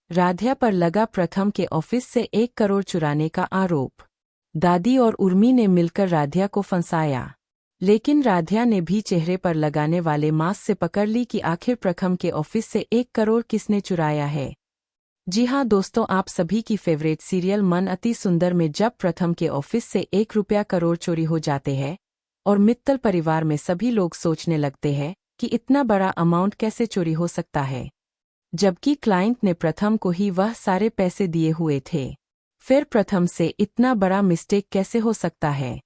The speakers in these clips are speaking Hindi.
राध्या पर लगा प्रथम के ऑफिस से 1 करोड़ चुराने का आरोप। दादी और उर्मी ने मिलकर राध्या को फंसाया, लेकिन राध्या ने भी चेहरे पर लगाने वाले मास्क से पकड़ ली कि आखिर प्रथम के ऑफिस से 1 करोड़ किसने चुराया है। जी हाँ दोस्तों, आप सभी की फेवरेट सीरियल मन अति सुंदर में जब प्रथम के ऑफिस से 1 रुपया करोड़ चोरी हो जाते हैं और मित्तल परिवार में सभी लोग सोचने लगते हैं कि इतना बड़ा अमाउंट कैसे चोरी हो सकता है, जबकि क्लाइंट ने प्रथम को ही वह सारे पैसे दिए हुए थे। फिर प्रथम से इतना बड़ा मिस्टेक कैसे हो सकता है।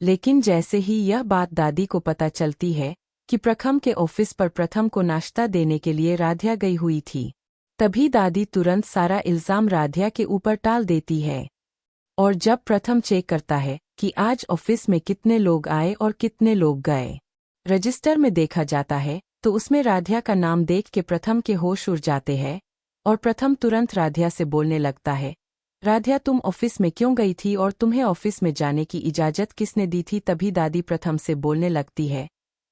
लेकिन जैसे ही यह बात दादी को पता चलती है कि प्रथम के ऑफिस पर प्रथम को नाश्ता देने के लिए राध्या गई हुई थी, तभी दादी तुरंत सारा इल्जाम राध्या के ऊपर टाल देती है। और जब प्रथम चेक करता है कि आज ऑफिस में कितने लोग आए और कितने लोग गए, रजिस्टर में देखा जाता है तो उसमें राध्या का नाम देख के प्रथम के होश उड़ जाते हैं और प्रथम तुरंत राध्या से बोलने लगता है, राध्या तुम ऑफिस में क्यों गई थी और तुम्हें ऑफिस में जाने की इजाजत किसने दी थी। तभी दादी प्रथम से बोलने लगती है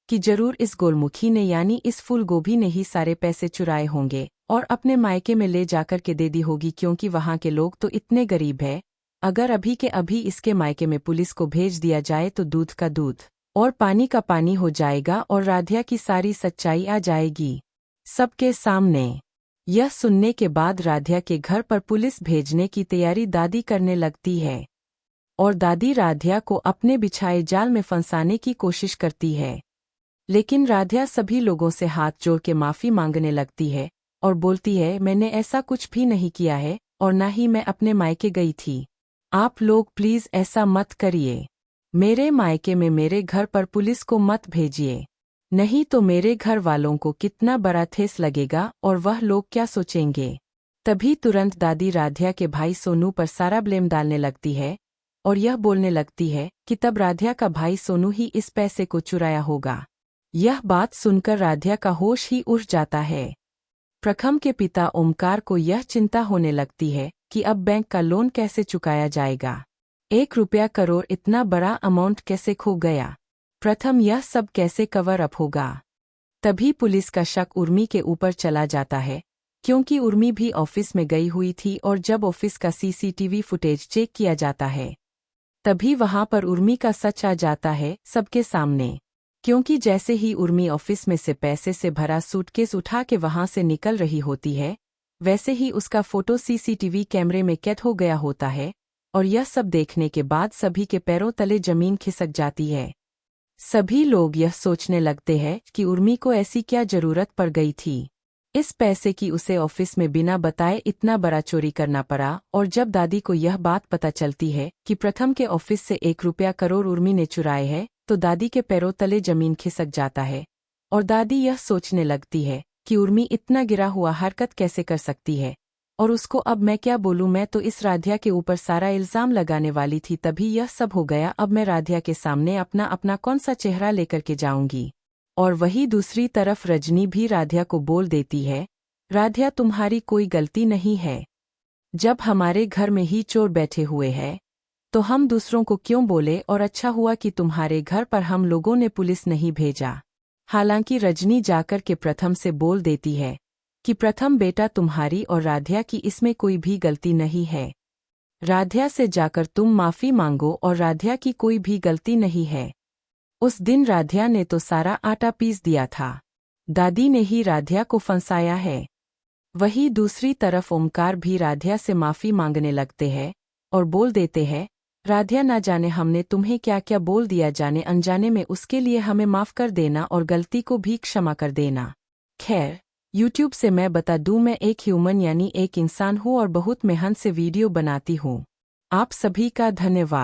कि जरूर इस गोलमुखी ने यानी इस फूल गोभी ने ही सारे पैसे चुराए होंगे और अपने मायके में ले जाकर के दे दी होगी, क्योंकि वहां के लोग तो इतने गरीब हैं। अगर अभी के अभी इसके मायके में पुलिस को भेज दिया जाए तो दूध का दूध और पानी का पानी हो जाएगा और राध्या की सारी सच्चाई आ जाएगी सबके सामने। यह सुनने के बाद राध्या के घर पर पुलिस भेजने की तैयारी दादी करने लगती है और दादी राध्या को अपने बिछाए जाल में फंसाने की कोशिश करती है। लेकिन राध्या सभी लोगों से हाथ जोड़ के माफी मांगने लगती है और बोलती है, मैंने ऐसा कुछ भी नहीं किया है और ना ही मैं अपने मायके गई थी। आप लोग प्लीज ऐसा मत करिए। मेरे मायके में मेरे घर पर पुलिस को मत भेजिए, नहीं तो मेरे घर वालों को कितना बड़ा ठेस लगेगा और वह लोग क्या सोचेंगे। तभी तुरंत दादी राध्या के भाई सोनू पर सारा ब्लेम डालने लगती है और यह बोलने लगती है कि तब राध्या का भाई सोनू ही इस पैसे को चुराया होगा। यह बात सुनकर राध्या का होश ही उड़ जाता है। प्रथम के पिता ओमकार को यह चिंता होने लगती है कि अब बैंक का लोन कैसे चुकाया जाएगा। 1 रुपया करोड़ इतना बड़ा अमाउंट कैसे खो गया। प्रथम यह सब कैसे कवर अप होगा। तभी पुलिस का शक उर्मी के ऊपर चला जाता है, क्योंकि उर्मी भी ऑफिस में गई हुई थी और जब ऑफिस का सीसीटीवी फुटेज चेक किया जाता है तभी वहां पर उर्मी का सच आ जाता है सबके सामने। क्योंकि जैसे ही उर्मी ऑफिस में से पैसे से भरा सूटकेस उठा के वहां से निकल रही होती है, वैसे ही उसका फोटो सीसीटीवी कैमरे में कैद हो गया होता है और यह सब देखने के बाद सभी के पैरों तले जमीन खिसक जाती है। सभी लोग यह सोचने लगते हैं कि उर्मी को ऐसी क्या जरूरत पड़ गई थी इस पैसे की, उसे ऑफिस में बिना बताए इतना बड़ा चोरी करना पड़ा। और जब दादी को यह बात पता चलती है कि प्रथम के ऑफिस से 1 रुपया करोड़ उर्मी ने चुराए हैं तो दादी के पैरों तले जमीन खिसक जाता है और दादी यह सोचने लगती है कि उर्मी इतना गिरा हुआ हरकत कैसे कर सकती है और उसको अब मैं क्या बोलूं, मैं तो इस राध्या के ऊपर सारा इल्जाम लगाने वाली थी। तभी यह सब हो गया। अब मैं राध्या के सामने अपना अपना कौन सा चेहरा लेकर के जाऊंगी। और वही दूसरी तरफ रजनी भी राध्या को बोल देती है, राध्या तुम्हारी कोई गलती नहीं है। जब हमारे घर में ही चोर बैठे हुए हैं तो हम दूसरों को क्यों बोले, और अच्छा हुआ कि तुम्हारे घर पर हम लोगों ने पुलिस नहीं भेजा। हालांकि रजनी जाकर के प्रथम से बोल देती है कि प्रथम बेटा तुम्हारी और राध्या की इसमें कोई भी गलती नहीं है। राध्या से जाकर तुम माफी मांगो और राध्या की कोई भी गलती नहीं है। उस दिन राध्या ने तो सारा आटा पीस दिया था, दादी ने ही राध्या को फंसाया है। वही दूसरी तरफ ओमकार भी राध्या से माफी मांगने लगते हैं और बोल देते हैं, राध्या ना जाने हमने तुम्हें क्या क्या बोल दिया जाने अनजाने में, उसके लिए हमें माफ कर देना और गलती को भी क्षमा कर देना। खैर, यूट्यूब से मैं बता दूं, मैं एक ह्यूमन यानी एक इंसान हूं और बहुत मेहनत से वीडियो बनाती हूं। आप सभी का धन्यवाद।